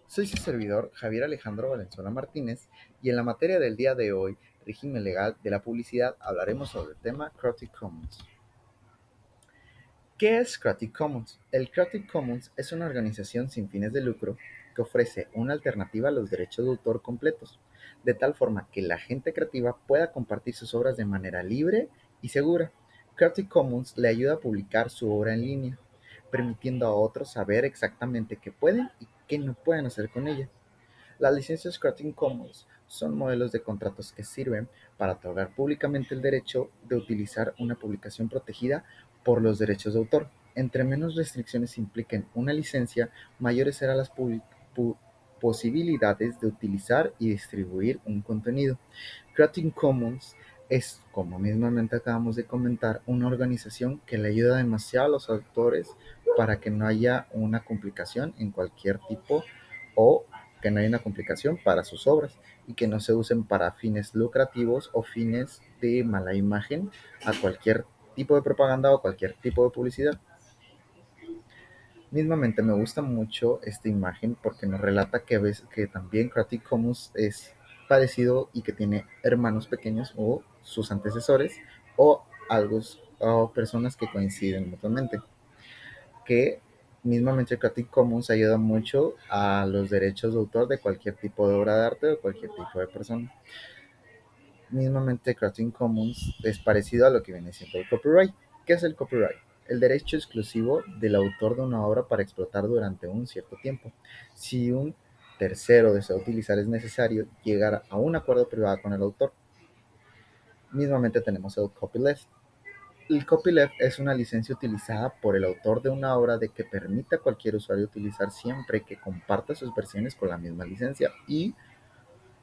Soy su servidor Javier Alejandro Valenzuela Martínez y en la materia del día de hoy, régimen legal de la publicidad, hablaremos sobre el tema Creative Commons. ¿Qué es Creative Commons? El Creative Commons es una organización sin fines de lucro que ofrece una alternativa a los derechos de autor completos, de tal forma que la gente creativa pueda compartir sus obras de manera libre y segura. Creative Commons le ayuda a publicar su obra en línea, permitiendo a otros saber exactamente qué pueden y qué no pueden hacer con ella. Las licencias Creative Commons son modelos de contratos que sirven para otorgar públicamente el derecho de utilizar una publicación protegida por los derechos de autor. Entre menos restricciones impliquen una licencia, mayores serán las posibilidades de utilizar y distribuir un contenido. Creative Commons es, como mismamente acabamos de comentar, una organización que le ayuda demasiado a los autores para que no haya una complicación en cualquier tipo o que no haya una complicación para sus obras y que no se usen para fines lucrativos o fines de mala imagen a cualquier tipo de propaganda o cualquier tipo de publicidad. Mismamente me gusta mucho esta imagen porque nos relata que ves que también Creative Commons es parecido y que tiene hermanos pequeños o sus antecesores o algo o personas que coinciden mutuamente. Que mismamente Creative Commons ayuda mucho a los derechos de autor de cualquier tipo de obra de arte o cualquier tipo de persona. Mismamente Creative Commons es parecido a lo que viene siendo el copyright. ¿Qué es el copyright? El derecho exclusivo del autor de una obra para explotar durante un cierto tiempo. Si un tercero desea utilizar, es necesario llegar a un acuerdo privado con el autor. Mismamente tenemos el copyleft. El copyleft es una licencia utilizada por el autor de una obra de que permite a cualquier usuario utilizar siempre que comparta sus versiones con la misma licencia. Y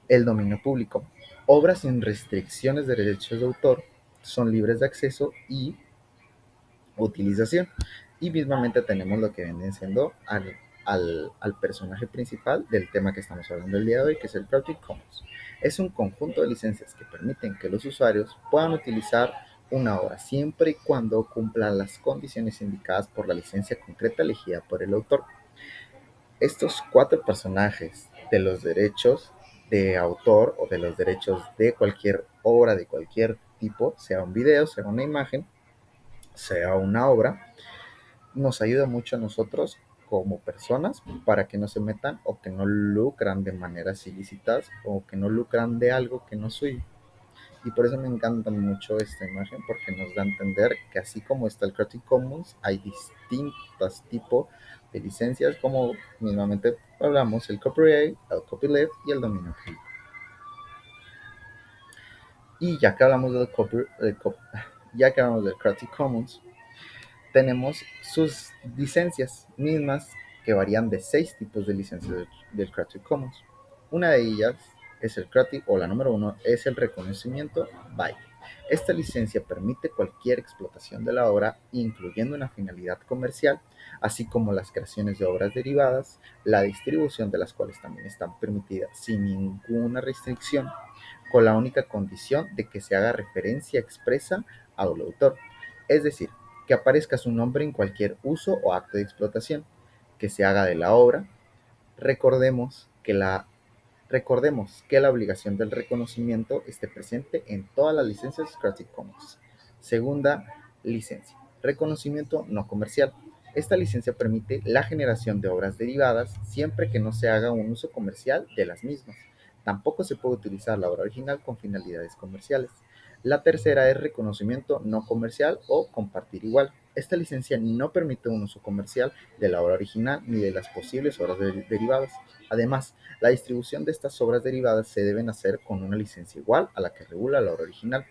el dominio público. Obras sin restricciones de derechos de autor son libres de acceso y utilización. Y mismamente tenemos lo que viene siendo al personaje principal del tema que estamos hablando el día de hoy, que es el Creative Commons. Es un conjunto de licencias que permiten que los usuarios puedan utilizar una obra siempre y cuando cumplan las condiciones indicadas por la licencia concreta elegida por el autor. Estos cuatro personajes de los derechos de autor o de los derechos de cualquier obra de cualquier tipo, sea un video, sea una imagen, sea una obra, nos ayuda mucho a nosotros como personas para que no se metan o que no lucran de maneras ilícitas o que no lucran de algo que no es suyo. Y por eso me encanta mucho esta imagen porque nos da a entender que así como está el Creative Commons, hay distintos tipos de licencias como mismamente hablamos, el copyright, el copyleft y el dominio público. Y ya que hablamos ya que hablamos del Creative Commons, tenemos sus licencias mismas que varían de 6 tipos de licencias del Creative Commons. Una de ellas es el Creative, o la número uno, es el reconocimiento by. Esta licencia permite cualquier explotación de la obra, incluyendo una finalidad comercial, así como las creaciones de obras derivadas, la distribución de las cuales también están permitidas sin ninguna restricción, con la única condición de que se haga referencia expresa al autor. Es decir, que aparezca su nombre en cualquier uso o acto de explotación que se haga de la obra. Recordemos que la, recordemos que la obligación del reconocimiento esté presente en todas las licencias Creative Commons. Segunda licencia, reconocimiento no comercial. Esta licencia permite la generación de obras derivadas siempre que no se haga un uso comercial de las mismas. Tampoco se puede utilizar la obra original con finalidades comerciales. La tercera es reconocimiento no comercial o compartir igual. Esta licencia no permite un uso comercial de la obra original ni de las posibles obras derivadas. Además, la distribución de estas obras derivadas se deben hacer con una licencia igual a la que regula la obra original.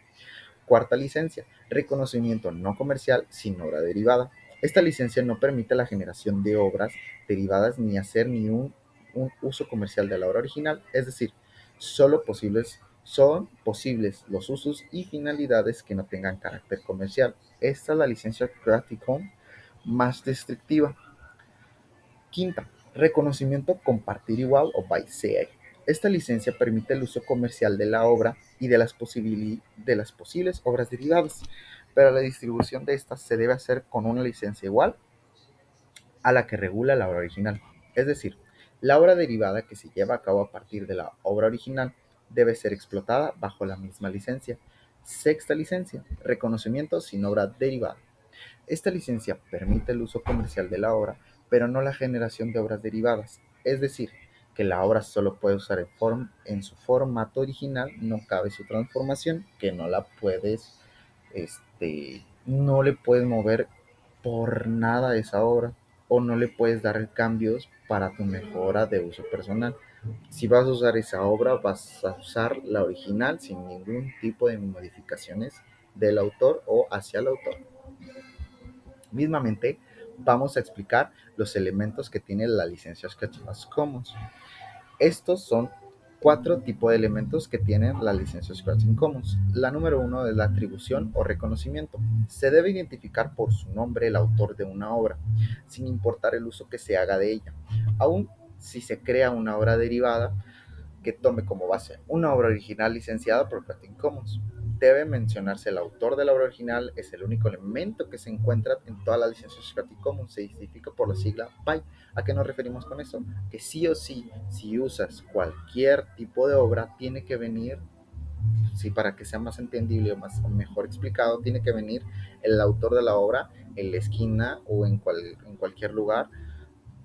Cuarta licencia, reconocimiento no comercial sin obra derivada. Esta licencia no permite la generación de obras derivadas ni hacer ni un uso comercial de la obra original, es decir, son posibles los usos y finalidades que no tengan carácter comercial. Esta es la licencia Creative Commons más restrictiva. Quinta, reconocimiento compartir igual o by CA. Esta licencia permite el uso comercial de la obra y de las posibles obras derivadas, pero la distribución de estas se debe hacer con una licencia igual a la que regula la obra original. Es decir, La obra derivada que se lleva a cabo a partir de la obra original debe ser explotada bajo la misma licencia. Sexta licencia, reconocimiento sin obra derivada. Esta licencia permite el uso comercial de la obra, pero no la generación de obras derivadas. Es decir, que la obra solo puede usar en su formato original, no cabe su transformación, que no la puedes, no le puedes mover por nada a esa obra o no le puedes dar cambios para tu mejora de uso personal. Si vas a usar esa obra, vas a usar la original sin ningún tipo de modificaciones del autor o hacia el autor. Mismamente, vamos a explicar los elementos que tiene la licencia Creative Commons. Estos son cuatro tipos de elementos que tienen la licencia Creative Commons. La número uno es la atribución o reconocimiento. Se debe identificar por su nombre el autor de una obra, sin importar el uso que se haga de ella. Aún si se crea una obra derivada, que tome como base una obra original licenciada por Creative Commons. Debe mencionarse el autor de la obra original, es el único elemento que se encuentra en todas las licencias Creative Commons, se identifica por la sigla BY. ¿A qué nos referimos con eso? Que sí o sí, si usas cualquier tipo de obra, tiene que venir, sí, para que sea más entendible o mejor explicado, tiene que venir el autor de la obra en la esquina o en cualquier lugar,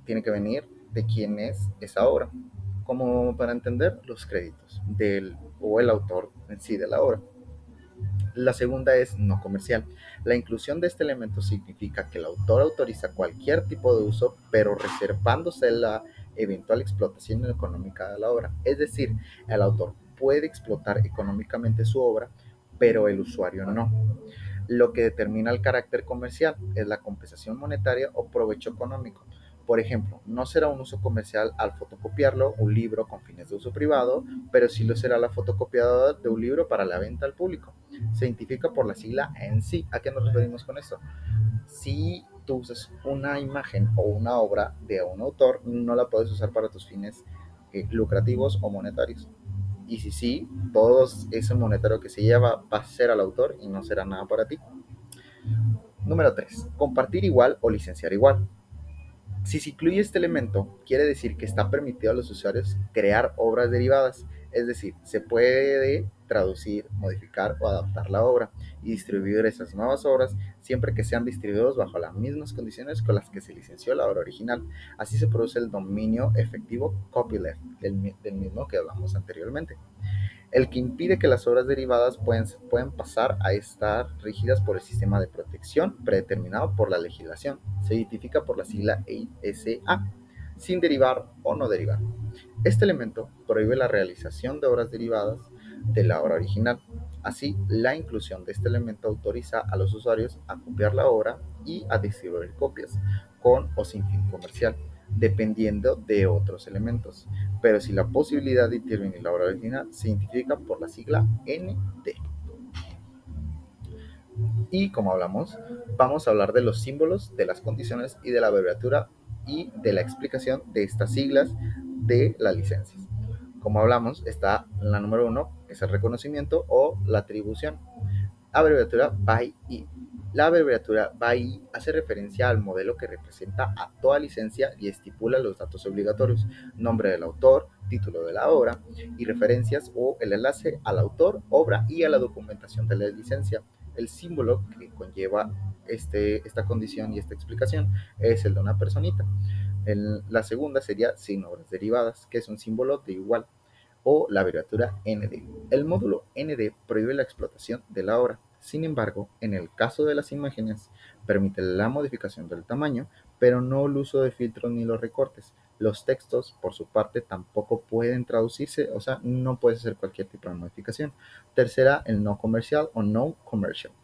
tiene que venir de quién es esa obra, como para entender los créditos del o el autor en sí de la obra. La segunda es no comercial. La inclusión de este elemento significa que el autor autoriza cualquier tipo de uso, pero reservándose la eventual explotación económica de la obra. Es decir, el autor puede explotar económicamente su obra, pero el usuario no. Lo que determina el carácter comercial es la compensación monetaria o provecho económico. Por ejemplo, no será un uso comercial al fotocopiarlo un libro con fines de uso privado, pero sí lo será la fotocopiada de un libro para la venta al público. Se identifica por la sigla NC. ¿A qué nos referimos con esto? Si tú usas una imagen o una obra de un autor, no la puedes usar para tus fines lucrativos o monetarios. Y si sí, todo ese monetario que se lleva va a ser al autor y no será nada para ti. Número 3. Compartir igual o licenciar igual. Si se incluye este elemento, quiere decir que está permitido a los usuarios crear obras derivadas, es decir, se puede traducir, modificar o adaptar la obra y distribuir esas nuevas obras siempre que sean distribuidos bajo las mismas condiciones con las que se licenció la obra original. Así se produce el dominio efectivo copyleft, del mismo que hablamos anteriormente, el que impide que las obras derivadas pueden pasar a estar rígidas por el sistema de protección predeterminado por la legislación. Se identifica por la sigla ESA, sin derivar o no derivar. Este elemento prohíbe la realización de obras derivadas de la obra original. Así, la inclusión de este elemento autoriza a los usuarios a copiar la obra y a distribuir copias, con o sin fin comercial, dependiendo de otros elementos. Pero si la posibilidad de intervenir la obra original se identifica por la sigla ND. Y como hablamos, vamos a hablar de los símbolos, de las condiciones y de la abreviatura y de la explicación de estas siglas de las licencias. Como hablamos, está la número uno, es el reconocimiento o la atribución. Abreviatura BY. La abreviatura BY hace referencia al modelo que representa a toda licencia y estipula los datos obligatorios, nombre del autor, título de la obra y referencias o el enlace al autor, obra y a la documentación de la licencia. El símbolo que conlleva esta condición y esta explicación es el de una personita. La segunda sería sin obras derivadas, que es un símbolo de igual, o la abreviatura ND. El módulo ND prohíbe la explotación de la obra. Sin embargo, en el caso de las imágenes, permite la modificación del tamaño, pero no el uso de filtros ni los recortes. Los textos, por su parte, tampoco pueden traducirse, o sea, no puedes hacer cualquier tipo de modificación. Tercera, el no comercial o no commercial,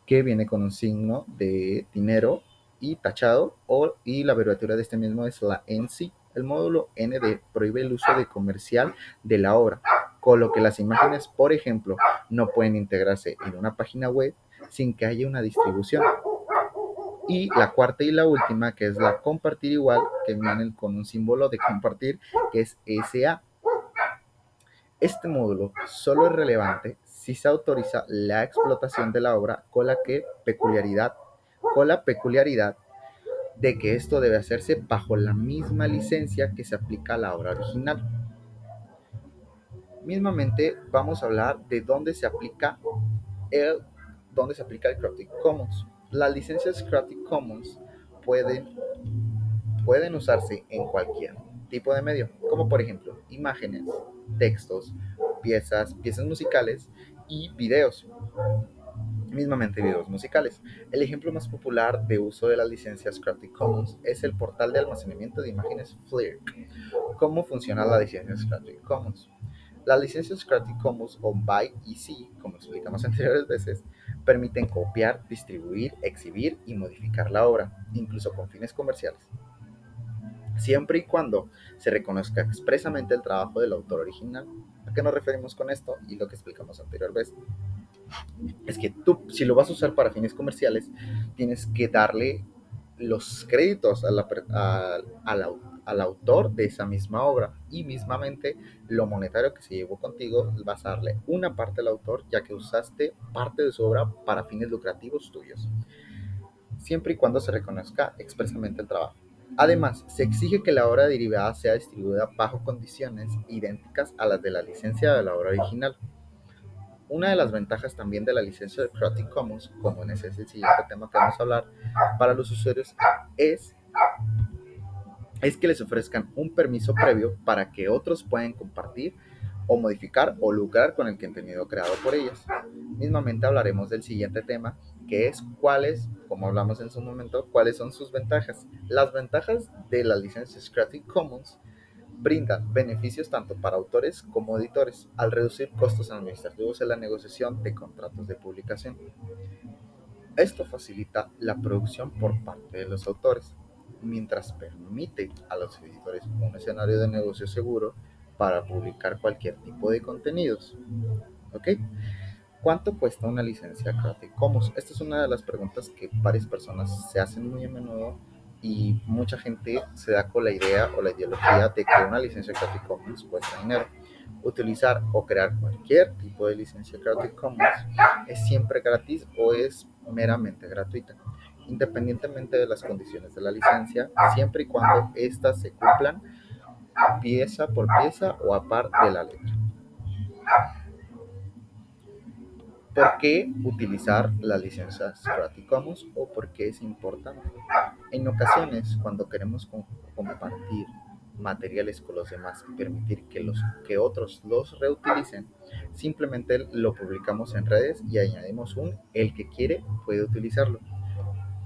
que viene con un signo de dinero y tachado, y la abreviatura de este mismo es la NC. El módulo ND prohíbe el uso de comercial de la obra, con lo que las imágenes, por ejemplo, no pueden integrarse en una página web sin que haya una distribución. Y la cuarta y la última, que es la compartir igual, que viene con un símbolo de compartir, que es SA. Este módulo solo es relevante si se autoriza la explotación de la obra con la peculiaridad de que esto debe hacerse bajo la misma licencia que se aplica a la obra original. Mismamente vamos a hablar de el, dónde se aplica el Creative Commons. Las licencias Creative Commons pueden, pueden usarse en cualquier tipo de medio, como por ejemplo imágenes, textos, piezas musicales y videos, mismamente videos musicales. El ejemplo más popular de uso de las licencias Creative Commons es el portal de almacenamiento de imágenes Flickr. ¿Cómo funciona la licencia Creative Commons? Las licencias Creative Commons o BY y C, como explicamos anteriores veces, permiten copiar, distribuir, exhibir y modificar la obra, incluso con fines comerciales, siempre y cuando se reconozca expresamente el trabajo del autor original. ¿A qué nos referimos con esto? Y lo que explicamos anterior vez es que tú, si lo vas a usar para fines comerciales, tienes que darle los créditos al autor de esa misma obra, y mismamente lo monetario que se llevó contigo vas a darle una parte al autor, ya que usaste parte de su obra para fines lucrativos tuyos, siempre y cuando se reconozca expresamente el trabajo. Además, se exige que la obra derivada sea distribuida bajo condiciones idénticas a las de la licencia de la obra original. Una de las ventajas también de la licencia de Creative Commons, como en ese siguiente tema que vamos a hablar, para los usuarios es, es que les ofrezcan un permiso previo para que otros puedan compartir o modificar o lucrar con el contenido creado por ellas. Mismamente hablaremos del siguiente tema, que es cuáles, como hablamos en su momento, cuáles son sus ventajas. Las ventajas de las licencias Creative Commons brindan beneficios tanto para autores como editores al reducir costos administrativos en la negociación de contratos de publicación. Esto facilita la producción por parte de los autores, mientras permite a los editores un escenario de negocio seguro para publicar cualquier tipo de contenidos. ¿Ok? ¿Cuánto cuesta una licencia Creative Commons? Esta es una de las preguntas que varias personas se hacen muy a menudo, y mucha gente se da con la idea o la ideología de que una licencia Creative Commons cuesta dinero. Utilizar o crear cualquier tipo de licencia Creative Commons es siempre gratis o es meramente gratuita, independientemente de las condiciones de la licencia, siempre y cuando éstas se cumplan pieza por pieza o a par de la letra. ¿Por qué utilizar las licencias Creative Commons o por qué es importante? En ocasiones, cuando queremos compartir materiales con los demás y permitir que otros los reutilicen, simplemente lo publicamos en redes y añadimos un el que quiere puede utilizarlo.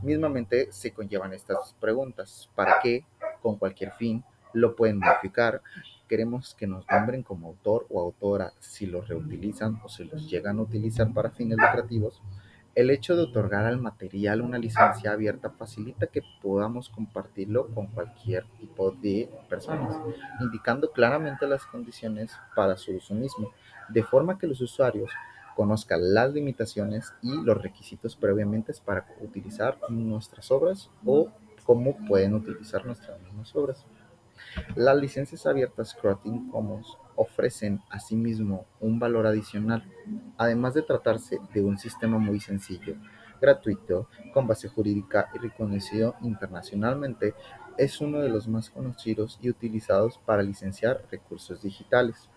Mismamente se conllevan estas preguntas: ¿para qué? ¿Con cualquier fin? ¿Lo pueden modificar? ¿Queremos que nos nombren como autor o autora si los reutilizan o si los llegan a utilizar para fines lucrativos? El hecho de otorgar al material una licencia abierta facilita que podamos compartirlo con cualquier tipo de personas, indicando claramente las condiciones para su uso mismo, de forma que los usuarios conozcan las limitaciones y los requisitos previamente para utilizar nuestras obras o cómo pueden utilizar nuestras mismas obras. Las licencias abiertas Creative Commons ofrecen asimismo un valor adicional, además de tratarse de un sistema muy sencillo, gratuito, con base jurídica y reconocido internacionalmente. Es uno de los más conocidos y utilizados para licenciar recursos digitales.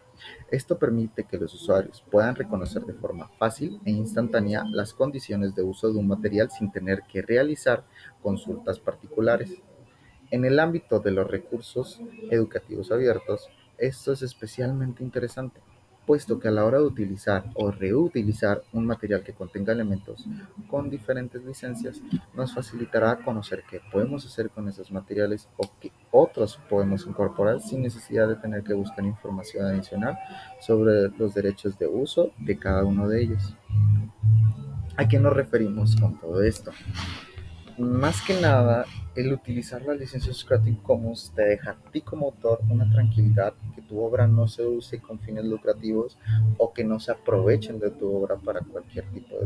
Esto permite que los usuarios puedan reconocer de forma fácil e instantánea las condiciones de uso de un material sin tener que realizar consultas particulares. En el ámbito de los recursos educativos abiertos, esto es especialmente interesante, puesto que a la hora de utilizar o reutilizar un material que contenga elementos con diferentes licencias, nos facilitará conocer qué podemos hacer con esos materiales o qué otros podemos incorporar sin necesidad de tener que buscar información adicional sobre los derechos de uso de cada uno de ellos. ¿A qué nos referimos con todo esto? Más que nada, el utilizar las licencias Creative Commons te deja a ti como autor una tranquilidad, que tu obra no se use con fines lucrativos o que no se aprovechen de tu obra para cualquier tipo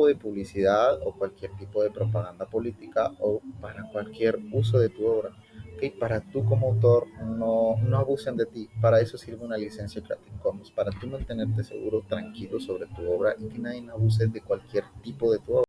de publicidad o cualquier tipo de propaganda política o para cualquier uso de tu obra. ¿Ok? Para tú como autor no abusen de ti. Para eso sirve una licencia Creative Commons, para tú mantenerte seguro, tranquilo sobre tu obra y que nadie abuse de cualquier tipo de tu obra.